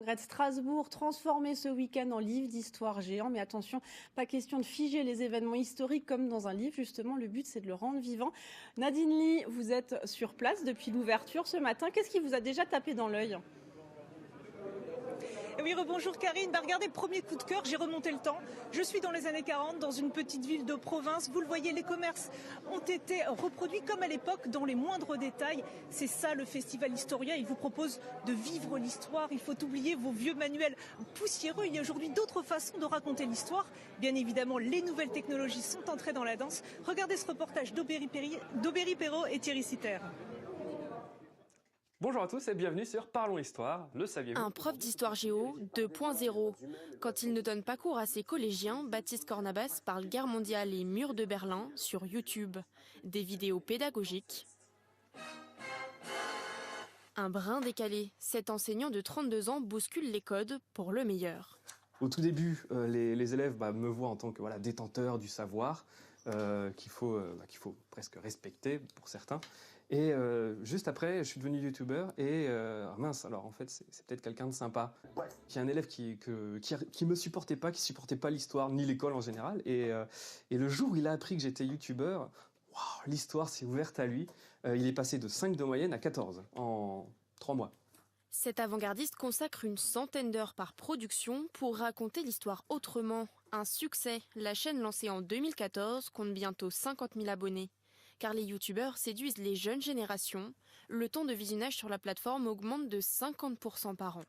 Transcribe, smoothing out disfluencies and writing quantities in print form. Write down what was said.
Congrès de Strasbourg, transformé ce week-end en livre d'histoire géant. Mais attention, pas question de figer les événements historiques comme dans un livre. Justement, le but, c'est de le rendre vivant. Nadine Lee, vous êtes sur place depuis l'ouverture ce matin. Qu'est-ce qui vous a déjà tapé dans l'œil ? Oui, rebonjour Karine. Regardez, premier coup de cœur, j'ai remonté le temps. Je suis dans les années 40, dans une petite ville de province. Vous le voyez, les commerces ont été reproduits comme à l'époque, dans les moindres détails. C'est ça le Festival Historia. Il vous propose de vivre l'histoire. Il faut oublier vos vieux manuels poussiéreux. Il y a aujourd'hui d'autres façons de raconter l'histoire. Bien évidemment, les nouvelles technologies sont entrées dans la danse. Regardez ce reportage d'Aubéry Perrault et Thierry Sitter. Bonjour à tous et bienvenue sur Parlons Histoire, le saviez-vous ? Un prof d'histoire géo 2.0. Quand il ne donne pas cours à ses collégiens, Baptiste Cornabas parle guerre mondiale et murs de Berlin sur YouTube. Des vidéos pédagogiques. Un brin décalé. Cet enseignant de 32 ans bouscule les codes pour le meilleur. Au tout début, les élèves me voient en tant que détenteur du savoir, qu'il faut presque respecter pour certains. Et juste après, je suis devenu youtubeur et mince, alors en fait, c'est peut-être quelqu'un de sympa. Il y a un élève qui me supportait pas, qui supportait pas l'histoire, ni l'école en général. Et le jour où il a appris que j'étais youtubeur, waouh, l'histoire s'est ouverte à lui. Il est passé de 5 de moyenne à 14 en 3 mois. Cet avant-gardiste consacre une centaine d'heures par production pour raconter l'histoire autrement. Un succès, la chaîne lancée en 2014 compte bientôt 50 000 abonnés. Car les youtubeurs séduisent les jeunes générations. Le temps de visionnage sur la plateforme augmente de 50% par an.